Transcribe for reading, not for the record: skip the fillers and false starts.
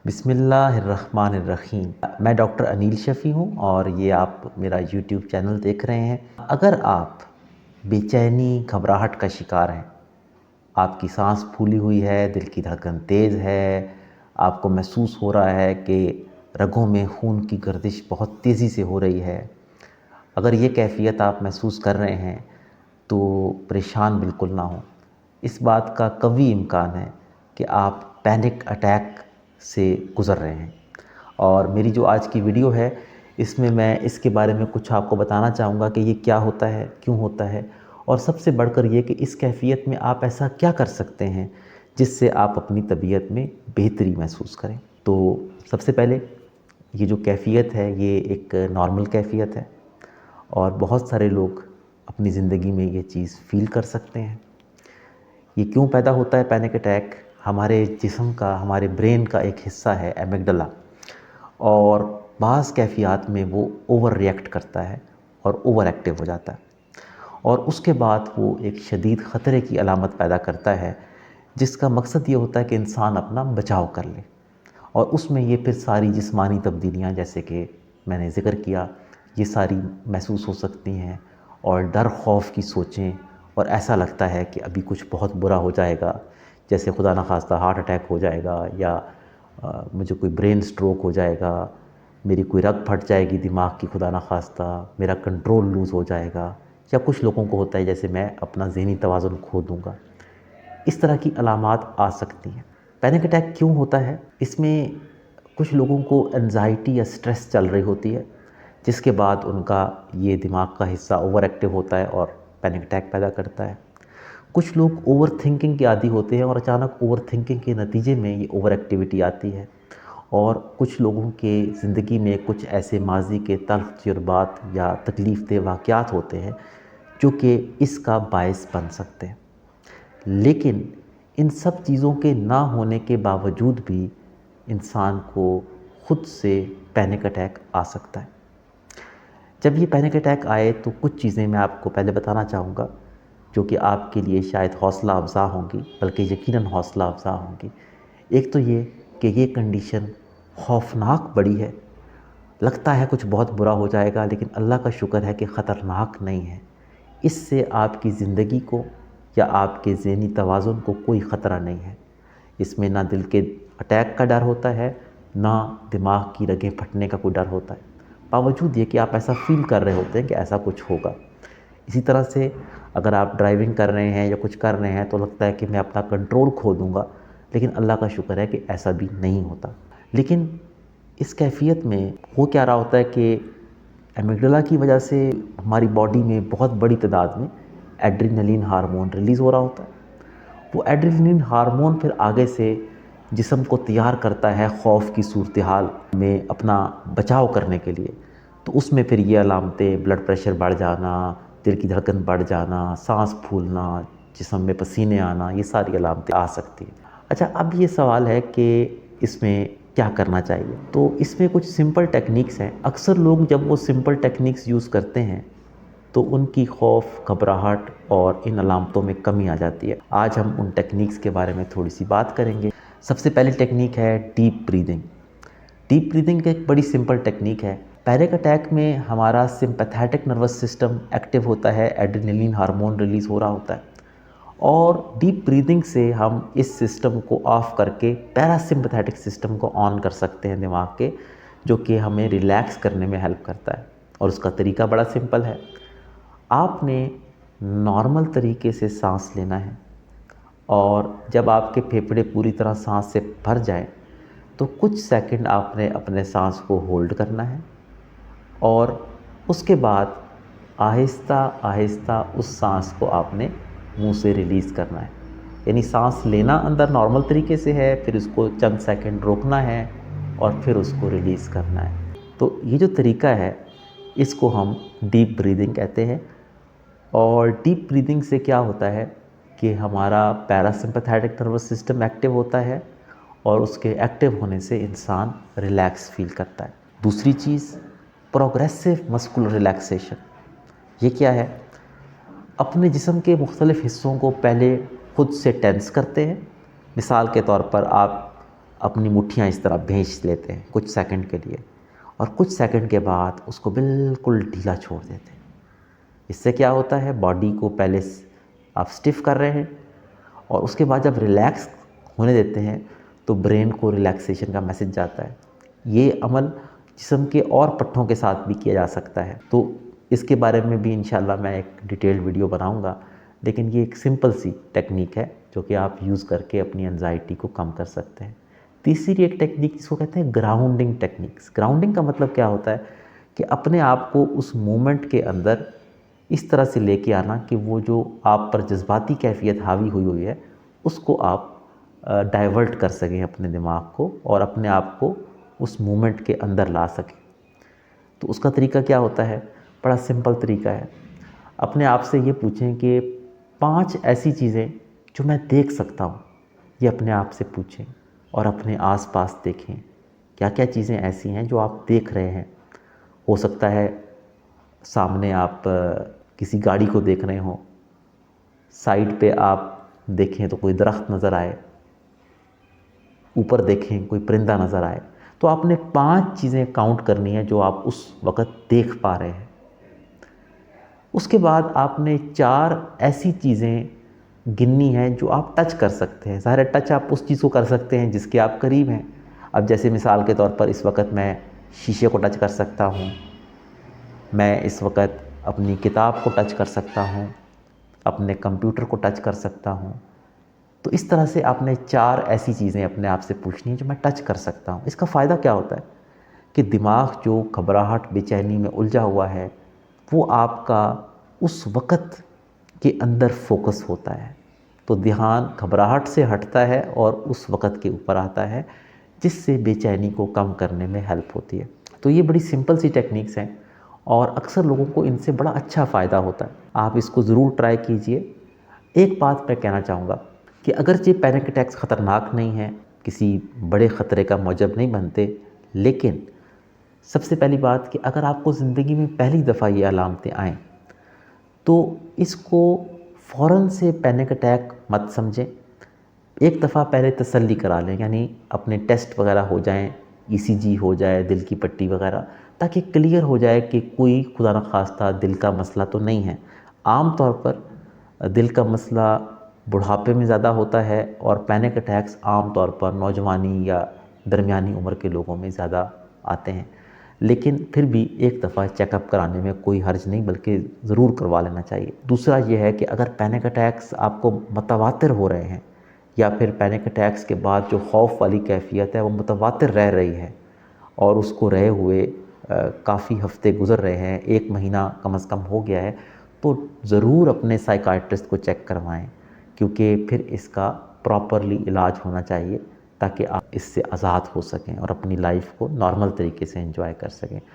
بسم اللہ الرحمن الرحیم۔ میں ڈاکٹر انیل شفیع ہوں اور یہ آپ میرا یوٹیوب چینل دیکھ رہے ہیں۔ اگر آپ بے چینی گھبراہٹ کا شکار ہیں، آپ کی سانس پھولی ہوئی ہے، دل کی دھڑکن تیز ہے، آپ کو محسوس ہو رہا ہے کہ رگوں میں خون کی گردش بہت تیزی سے ہو رہی ہے، اگر یہ کیفیت آپ محسوس کر رہے ہیں تو پریشان بالکل نہ ہوں۔ اس بات کا قوی امکان ہے کہ آپ پینک اٹیک سے گزر رہے ہیں، اور میری جو آج کی ویڈیو ہے اس میں اس کے بارے میں کچھ آپ کو بتانا چاہوں گا کہ یہ کیا ہوتا ہے، کیوں ہوتا ہے، اور سب سے بڑھ کر یہ کہ اس کیفیت میں آپ ایسا کیا کر سکتے ہیں جس سے آپ اپنی طبیعت میں بہتری محسوس کریں۔ تو سب سے پہلے یہ جو کیفیت ہے یہ ایک نارمل کیفیت ہے، اور بہت سارے لوگ اپنی زندگی میں یہ چیز فیل کر سکتے ہیں۔ یہ کیوں پیدا ہوتا ہے پینک اٹیک؟ ہمارے جسم کا، ہمارے برین کا ایک حصہ ہے ایمگڈلا، اور بعض کیفیات میں وہ اوور ریئیکٹ کرتا ہے اور اوور ایکٹیو ہو جاتا ہے، اور اس کے بعد وہ ایک شدید خطرے کی علامت پیدا کرتا ہے، جس کا مقصد یہ ہوتا ہے کہ انسان اپنا بچاؤ کر لے، اور اس میں یہ پھر ساری جسمانی تبدیلیاں جیسے کہ میں نے ذکر کیا یہ ساری محسوس ہو سکتی ہیں، اور ڈر خوف کی سوچیں، اور ایسا لگتا ہے کہ ابھی کچھ بہت برا ہو جائے گا، جیسے خدا نخواستہ ہارٹ اٹیک ہو جائے گا، یا مجھے کوئی برین سٹروک ہو جائے گا، میری کوئی رگ پھٹ جائے گی دماغ کی خدا نخواستہ، میرا کنٹرول لوز ہو جائے گا، یا کچھ لوگوں کو ہوتا ہے جیسے میں اپنا ذہنی توازن کھو دوں گا۔ اس طرح کی علامات آ سکتی ہیں۔ پینک اٹیک کیوں ہوتا ہے؟ اس میں کچھ لوگوں کو انزائٹی یا سٹریس چل رہی ہوتی ہے، جس کے بعد ان کا یہ دماغ کا حصہ اوور ایکٹیو ہوتا ہے اور پینک اٹیک پیدا کرتا ہے۔ کچھ لوگ اوور تھنکنگ کے عادی ہوتے ہیں، اور اچانک اوور تھنکنگ کے نتیجے میں یہ اوور ایکٹیویٹی آتی ہے، اور کچھ لوگوں کے زندگی میں کچھ ایسے ماضی کے تلخ تجربات یا تکلیف دہ واقعات ہوتے ہیں جو کہ اس کا باعث بن سکتے ہیں۔ لیکن ان سب چیزوں کے نہ ہونے کے باوجود بھی انسان کو خود سے پینک اٹیک آ سکتا ہے۔ جب یہ پینک اٹیک آئے تو کچھ چیزیں میں آپ کو پہلے بتانا چاہوں گا جو کہ آپ کے لیے شاید حوصلہ افزا ہوں گی، بلکہ یقیناً حوصلہ افزا ہوں گی۔ ایک تو یہ کہ یہ کنڈیشن خوفناک بڑی ہے، لگتا ہے کچھ بہت برا ہو جائے گا، لیکن اللہ کا شکر ہے کہ خطرناک نہیں ہے۔ اس سے آپ کی زندگی کو یا آپ کے ذہنی توازن کو کوئی خطرہ نہیں ہے۔ اس میں نہ دل کے اٹیک کا ڈر ہوتا ہے، نہ دماغ کی رگیں پھٹنے کا کوئی ڈر ہوتا ہے، باوجود یہ کہ آپ ایسا فیل کر رہے ہوتے ہیں کہ ایسا کچھ ہوگا۔ اسی طرح سے اگر آپ ڈرائیونگ کر رہے ہیں یا کچھ کر رہے ہیں تو لگتا ہے کہ میں اپنا کنٹرول کھو دوں گا، لیکن اللہ کا شکر ہے کہ ایسا بھی نہیں ہوتا۔ لیکن اس کیفیت میں ہو کیا رہا ہوتا ہے کہ ایمگڈلا کی وجہ سے ہماری باڈی میں بہت بڑی تعداد میں ایڈرینلین ہارمون ریلیز ہو رہا ہوتا ہے۔ وہ ایڈرینلین ہارمون پھر آگے سے جسم کو تیار کرتا ہے خوف کی صورتحال میں اپنا بچاؤ کرنے کے لیے، تو اس میں پھر یہ علامتیں بلڈ پریشر بڑھ جانا، دل کی دھڑکن بڑھ جانا، سانس پھولنا، جسم میں پسینے آنا، یہ ساری علامتیں آ سکتی ہیں۔ اچھا، اب یہ سوال ہے کہ اس میں کیا کرنا چاہیے؟ تو اس میں کچھ سمپل ٹیکنیکس ہیں۔ اکثر لوگ جب وہ سمپل ٹیکنیکس یوز کرتے ہیں تو ان کی خوف، گھبراہٹ اور ان علامتوں میں کمی آ جاتی ہے۔ آج ہم ان ٹیکنیکس کے بارے میں تھوڑی سی بات کریں گے۔ سب سے پہلی ٹیکنیک ہے ڈیپ بریدنگ۔ ڈیپ بریدنگ ایک بڑی سمپل ٹیکنیک ہے۔ پینک اٹیک میں ہمارا سمپیتھیٹک نروس سسٹم ایکٹیو ہوتا ہے، ایڈرینلین ہارمون ریلیز ہو رہا ہوتا ہے، اور ڈیپ بریدنگ سے ہم اس سسٹم کو آف کر کے پیرا سمپیتھیٹک سسٹم کو آن کر سکتے ہیں دماغ کے، جو کہ ہمیں ریلیکس کرنے میں ہیلپ کرتا ہے، اور اس کا طریقہ بڑا سمپل ہے۔ آپ نے نارمل طریقے سے سانس لینا ہے، اور جب آپ کے پھیپھڑے پوری طرح سانس سے بھر جائیں تو کچھ سیکنڈ آپ نے اپنے سانس کو ہولڈ کرنا ہے، اور اس کے بعد آہستہ آہستہ اس سانس کو آپ نے منہ سے ریلیز کرنا ہے۔ یعنی سانس لینا اندر نارمل طریقے سے ہے، پھر اس کو چند سیکنڈ روکنا ہے اور پھر اس کو ریلیز کرنا ہے۔ تو یہ جو طریقہ ہے اس کو ہم ڈیپ بریدنگ کہتے ہیں، اور ڈیپ بریدنگ سے کیا ہوتا ہے کہ ہمارا پیرا سمپیتھیٹک نروس سسٹم ایکٹیو ہوتا ہے، اور اس کے ایکٹیو ہونے سے انسان ریلیکس فیل کرتا ہے۔ دوسری چیز پروگریسو مسکولر ریلیکسیشن۔ یہ کیا ہے؟ اپنے جسم کے مختلف حصوں کو پہلے خود سے ٹینس کرتے ہیں۔ مثال کے طور پر آپ اپنی مٹھیاں اس طرح بھینچ لیتے ہیں کچھ سیکنڈ کے لیے، اور کچھ سیکنڈ کے بعد اس کو بالکل ڈھیلا چھوڑ دیتے ہیں۔ اس سے کیا ہوتا ہے، باڈی کو پہلے آپ سٹف کر رہے ہیں، اور اس کے بعد جب ریلیکس ہونے دیتے ہیں تو برین کو ریلیکسیشن کا میسج جاتا ہے۔ یہ عمل جسم کے اور پٹھوں کے ساتھ بھی کیا جا سکتا ہے، تو اس کے بارے میں بھی انشاءاللہ میں ایک ڈیٹیلڈ ویڈیو بناؤں گا، لیکن یہ ایک سمپل سی ٹیکنیک ہے جو کہ آپ یوز کر کے اپنی انزائٹی کو کم کر سکتے ہیں۔ تیسری ایک ٹیکنیک جس کو کہتے ہیں گراؤنڈنگ ٹیکنیکس۔ گراؤنڈنگ کا مطلب کیا ہوتا ہے کہ اپنے آپ کو اس مومنٹ کے اندر اس طرح سے لے کے آنا کہ وہ جو آپ پر جذباتی کیفیت حاوی ہوئی ہے اس کو آپ ڈائیورٹ کر سکیں اپنے دماغ کو، اور اپنے آپ کو اس مومنٹ کے اندر لا سکیں۔ تو اس کا طریقہ کیا ہوتا ہے؟ بڑا سمپل طریقہ ہے۔ اپنے آپ سے یہ پوچھیں کہ 5 ایسی چیزیں جو میں دیکھ سکتا ہوں، یہ اپنے آپ سے پوچھیں، اور اپنے آس پاس دیکھیں کیا کیا چیزیں ایسی ہیں جو آپ دیکھ رہے ہیں۔ ہو سکتا ہے سامنے آپ کسی گاڑی کو دیکھ رہے ہوں، سائڈ پہ آپ دیکھیں تو کوئی درخت نظر آئے، اوپر دیکھیں کوئی پرندہ نظر آئے، تو آپ نے 5 چیزیں کاؤنٹ کرنی ہے جو آپ اس وقت دیکھ پا رہے ہیں۔ اس کے بعد آپ نے 4 ایسی چیزیں گننی ہیں جو آپ ٹچ کر سکتے ہیں۔ ظاہر ہے ٹچ آپ اس چیز کو کر سکتے ہیں جس کے آپ قریب ہیں۔ اب جیسے مثال کے طور پر اس وقت میں شیشے کو ٹچ کر سکتا ہوں، میں اس وقت اپنی کتاب کو ٹچ کر سکتا ہوں، اپنے کمپیوٹر کو ٹچ کر سکتا ہوں۔ تو اس طرح سے آپ نے 4 ایسی چیزیں اپنے آپ سے پوچھنی ہیں جو میں ٹچ کر سکتا ہوں۔ اس کا فائدہ کیا ہوتا ہے کہ دماغ جو گھبراہٹ بے چینی میں الجھا ہوا ہے وہ آپ کا اس وقت کے اندر فوکس ہوتا ہے، تو دھیان گھبراہٹ سے ہٹتا ہے اور اس وقت کے اوپر آتا ہے، جس سے بے چینی کو کم کرنے میں ہیلپ ہوتی ہے۔ تو یہ بڑی سمپل سی ٹیکنیکس ہیں اور اکثر لوگوں کو ان سے بڑا اچھا فائدہ ہوتا ہے۔ آپ اس کو ضرور ٹرائی کیجئے۔ ایک بات میں کہنا چاہوں گا کہ اگرچہ پینک اٹیکس خطرناک نہیں ہیں، کسی بڑے خطرے کا موجب نہیں بنتے، لیکن سب سے پہلی بات کہ اگر آپ کو زندگی میں پہلی دفعہ یہ علامتیں آئیں تو اس کو فوراً سے پینک اٹیک مت سمجھیں۔ ایک دفعہ پہلے تسلی کرا لیں، یعنی اپنے ٹیسٹ وغیرہ ہو جائیں، ECG ہو جائے، دل کی پٹی وغیرہ، تاکہ کلیئر ہو جائے کہ کوئی خدا نخواستہ دل کا مسئلہ تو نہیں ہے۔ عام طور پر دل کا مسئلہ بڑھاپے میں زیادہ ہوتا ہے، اور پینک اٹیکس عام طور پر نوجوانی یا درمیانی عمر کے لوگوں میں زیادہ آتے ہیں، لیکن پھر بھی ایک دفعہ چیک اپ کرانے میں کوئی حرج نہیں، بلکہ ضرور کروا لینا چاہیے۔ دوسرا یہ ہے کہ اگر پینک اٹیکس آپ کو متواتر ہو رہے ہیں، یا پھر پینک اٹیکس کے بعد جو خوف والی کیفیت ہے وہ متواتر رہ رہی ہے، اور اس کو رہے ہوئے کافی ہفتے گزر رہے ہیں، 1 مہینہ کم از کم ہو گیا ہے، تو ضرور اپنے سائیکائٹرسٹ کو چیک کروائیں، کیونکہ پھر اس کا پراپرلی علاج ہونا چاہیے تاکہ آپ اس سے آزاد ہو سکیں اور اپنی لائف کو نارمل طریقے سے انجوائے کر سکیں۔